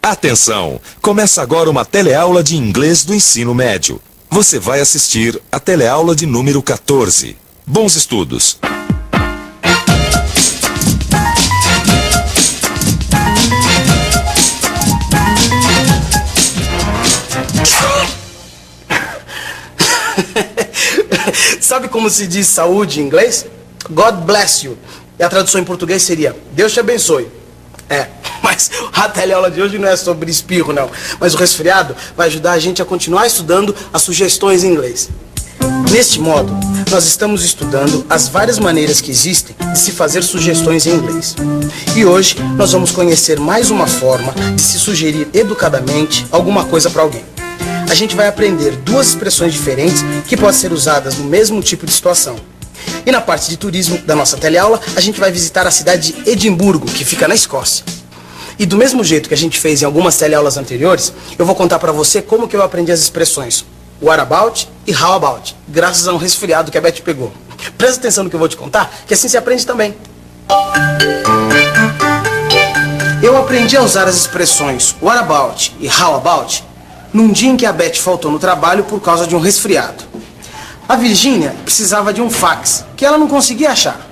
Atenção! Começa agora uma teleaula de inglês do ensino médio. Você vai assistir a teleaula de número 14. Bons estudos! Sabe como se diz saúde em inglês? God bless you. E a tradução em português seria Deus te abençoe. Mas a teleaula de hoje não é sobre espirro, não. Mas o resfriado vai ajudar a gente a continuar estudando as sugestões em inglês. Neste modo, nós estamos estudando as várias maneiras que existem de se fazer sugestões em inglês. E hoje nós vamos conhecer mais uma forma de se sugerir educadamente alguma coisa para alguém. A gente vai aprender duas expressões diferentes que podem ser usadas no mesmo tipo de situação. E na parte de turismo da nossa teleaula, a gente vai visitar a cidade de Edimburgo, que fica na Escócia. E do mesmo jeito que a gente fez em algumas teleaulas anteriores, eu vou contar pra você como que eu aprendi as expressões what about e how about, graças a um resfriado que a Beth pegou. Presta atenção no que eu vou te contar, que assim se aprende também. Eu aprendi a usar as expressões what about e how about num dia em que a Beth faltou no trabalho por causa de um resfriado. A Virgínia precisava de um fax, que ela não conseguia achar.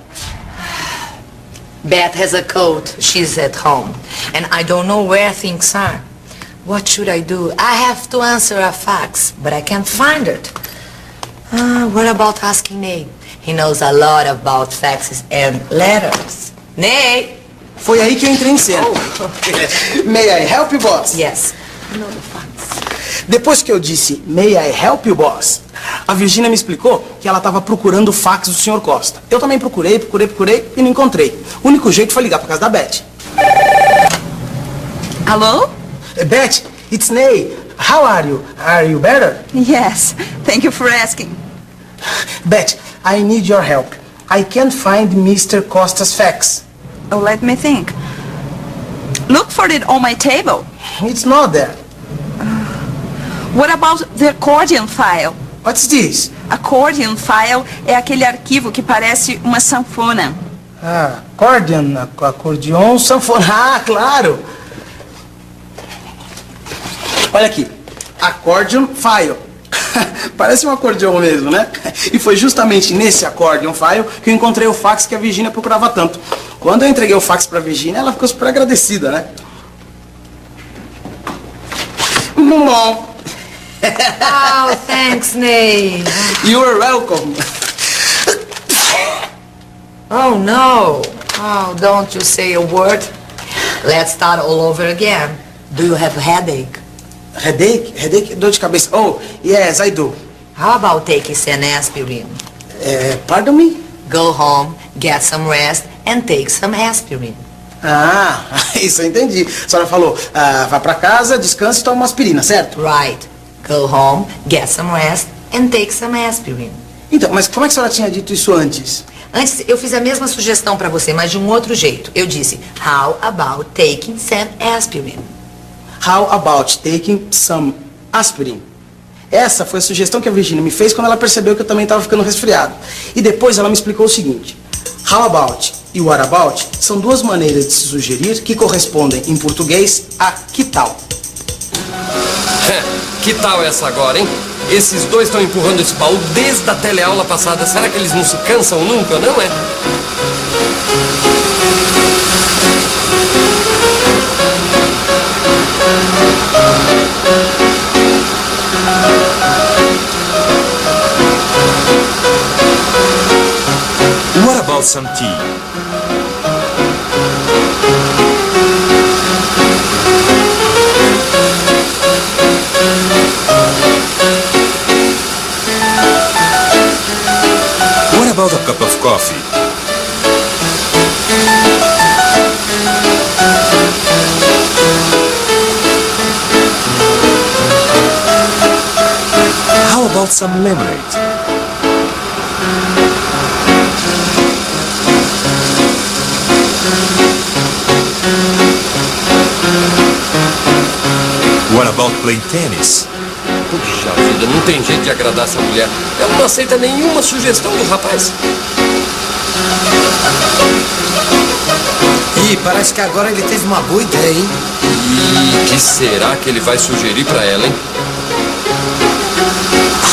Beth has a cold. She's at home. And I don't know where things are. What should I do? I have to answer a fax, but I can't find it. What about asking Ney? He knows a lot about faxes and letters. Ney! Foi aí que eu entrei em cena. May I help you, boss? Yes. I know the fax. Depois que eu disse May I help you, boss? A Virgínia me explicou que ela estava procurando o fax do Sr. Costa. Eu também procurei e não encontrei. O único jeito foi ligar para casa da Beth. Hello? Beth, it's Ney. How are you? Are you better? Yes, thank you for asking. Beth, I need your help. I can't find Mr. Costa's fax. Oh, let me think. Look for it on my table. It's not there. What about the accordion file? What's this? Accordion file é aquele arquivo que parece uma sanfona. Acordeon, sanfona. Ah, claro. Olha aqui. Accordion file. Parece um acordeão mesmo, né? E foi justamente nesse accordion file que eu encontrei o fax que a Virgínia procurava tanto. Quando eu entreguei o fax pra Virgínia, ela ficou super agradecida, né? Bom. Oh, thanks, Ney. You're welcome. Oh, no. Oh, don't you say a word. Let's start all over again. Do you have a headache? Headache? Headache? Dor de cabeça. Oh, yes, I do. How about taking some aspirin? Pardon me? Go home, get some rest, and take some aspirin. Ah, isso eu entendi. A senhora falou, vá pra casa, descanse e toma uma aspirina, certo? Right. Go home, get some rest, and take some aspirin. Então, mas como é que a senhora tinha dito isso antes? Antes, eu fiz a mesma sugestão pra você, mas de um outro jeito. Eu disse, how about taking some aspirin? How about taking some aspirin? Essa foi a sugestão que a Virgínia me fez quando ela percebeu que eu também estava ficando resfriado. E depois ela me explicou o seguinte. How about e what about são duas maneiras de se sugerir que correspondem em português a que tal. Que tal essa agora, hein? Esses dois estão empurrando esse baú desde a teleaula passada. Será que eles não se cansam nunca, não é? What about some tea? What about a cup of coffee? How about some lemonade? What about playing tennis? Puxa vida, não tem jeito de agradar essa mulher. Ela não aceita nenhuma sugestão do rapaz. Ih, parece que agora ele teve uma boa ideia, hein? E o que será que ele vai sugerir pra ela, hein?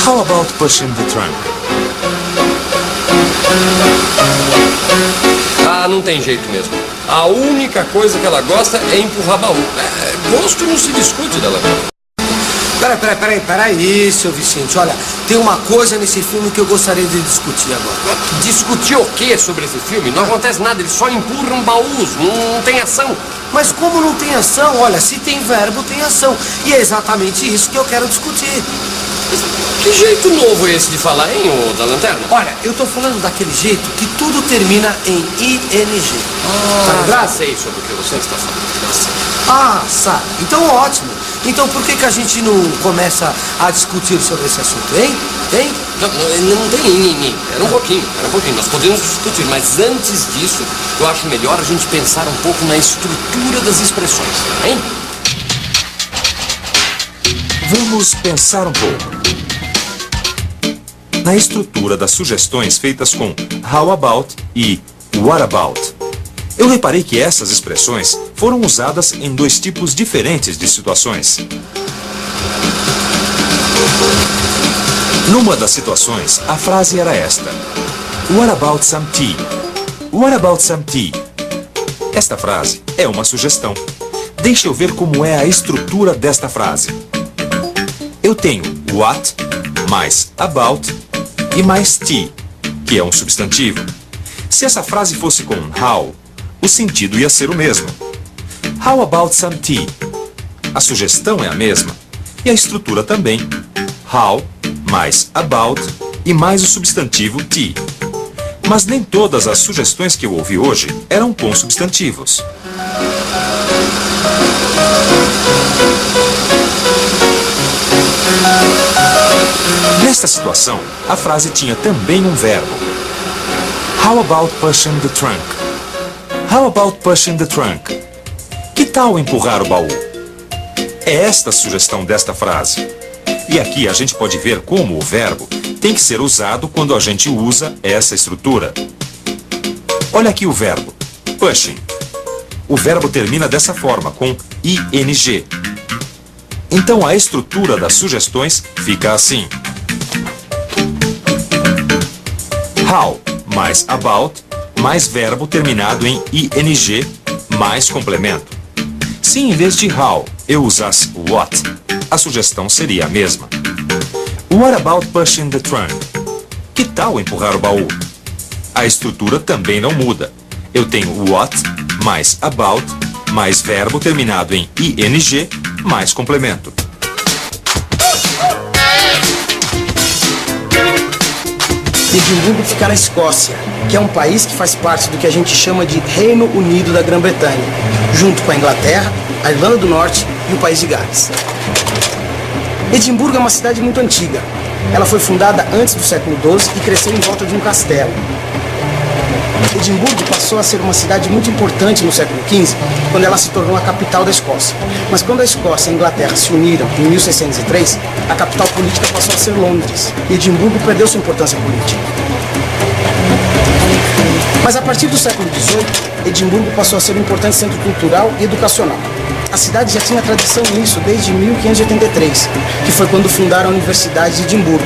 How about pushing the trunk? Ah, não tem jeito mesmo. A única coisa que ela gosta é empurrar baú. Gosto não se discute dela. Peraí, seu Vicente. Olha, tem uma coisa nesse filme que eu gostaria de discutir agora. Discutir o que sobre esse filme? Não acontece nada, eles só empurram baús, não tem ação. Mas como não tem ação? Olha, se tem verbo, tem ação. E é exatamente isso que eu quero discutir. Que jeito novo é esse de falar, hein, ô da lanterna? Olha, eu tô falando daquele jeito que tudo termina em ING. Tá lembrado? Já sei sobre o que você está falando. Sabe. Então ótimo. Então por que a gente não começa a discutir sobre esse assunto, hein? Hein? Não tem. Espera um pouquinho. Nós podemos discutir, mas antes disso, eu acho melhor a gente pensar um pouco na estrutura das expressões, hein? Vamos pensar um pouco na estrutura das sugestões feitas com how about e what about. Eu reparei que essas expressões foram usadas em dois tipos diferentes de situações. Numa das situações, a frase era esta: What about some tea? What about some tea? Esta frase é uma sugestão. Deixa eu ver como é a estrutura desta frase. Eu tenho what mais about e mais tea, que é um substantivo. Se essa frase fosse com how, o sentido ia ser o mesmo. How about some tea? A sugestão é a mesma e a estrutura também. How mais about e mais o substantivo tea. Mas nem todas as sugestões que eu ouvi hoje eram com substantivos. Nesta situação, a frase tinha também um verbo. How about pushing the trunk? How about pushing the trunk? Que tal empurrar o baú? É esta a sugestão desta frase. E aqui a gente pode ver como o verbo tem que ser usado quando a gente usa essa estrutura. Olha aqui o verbo, pushing. O verbo termina dessa forma, com ing. Então a estrutura das sugestões fica assim. How mais about mais verbo terminado em ing mais complemento. Se em vez de how eu usasse what, a sugestão seria a mesma. What about pushing the trunk? Que tal empurrar o baú? A estrutura também não muda. Eu tenho what mais about mais verbo terminado em ing mais complemento. Edimburgo fica na Escócia, que é um país que faz parte do que a gente chama de Reino Unido da Grã-Bretanha, junto com a Inglaterra, a Irlanda do Norte e o País de Gales. Edimburgo é uma cidade muito antiga. Ela foi fundada antes do século XII e cresceu em volta de um castelo. Edimburgo passou a ser uma cidade muito importante no século XV, quando ela se tornou a capital da Escócia. Mas quando a Escócia e a Inglaterra se uniram em 1603, a capital política passou a ser Londres, e Edimburgo perdeu sua importância política. Mas a partir do século XVIII, Edimburgo passou a ser um importante centro cultural e educacional. A cidade já tinha tradição nisso desde 1583, que foi quando fundaram a Universidade de Edimburgo.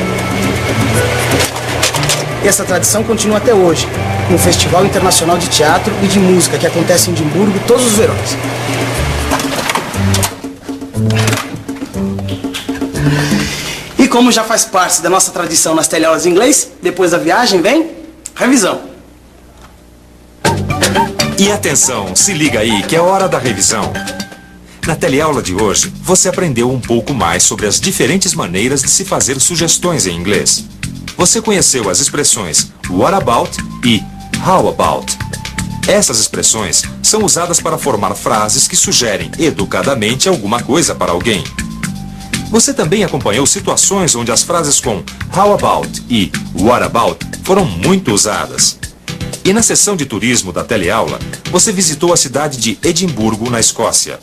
E essa tradição continua até hoje, com o Festival Internacional de Teatro e de Música, que acontece em Edimburgo todos os verões. E como já faz parte da nossa tradição nas teleaulas de inglês, depois da viagem vem revisão. E atenção, se liga aí que é hora da revisão. Na teleaula de hoje, você aprendeu um pouco mais sobre as diferentes maneiras de se fazer sugestões em inglês. Você conheceu as expressões what about e how about. Essas expressões são usadas para formar frases que sugerem educadamente alguma coisa para alguém. Você também acompanhou situações onde as frases com how about e what about foram muito usadas. E na sessão de turismo da teleaula, você visitou a cidade de Edimburgo, na Escócia.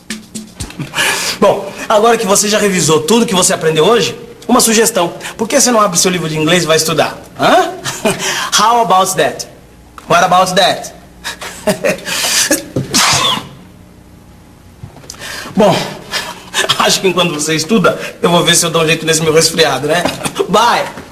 Bom, agora que você já revisou tudo que você aprendeu hoje, uma sugestão. Por que você não abre seu livro de inglês e vai estudar? Hã? How about that? What about that? Bom, acho que enquanto você estuda, eu vou ver se eu dou um jeito nesse meu resfriado, né? Bye!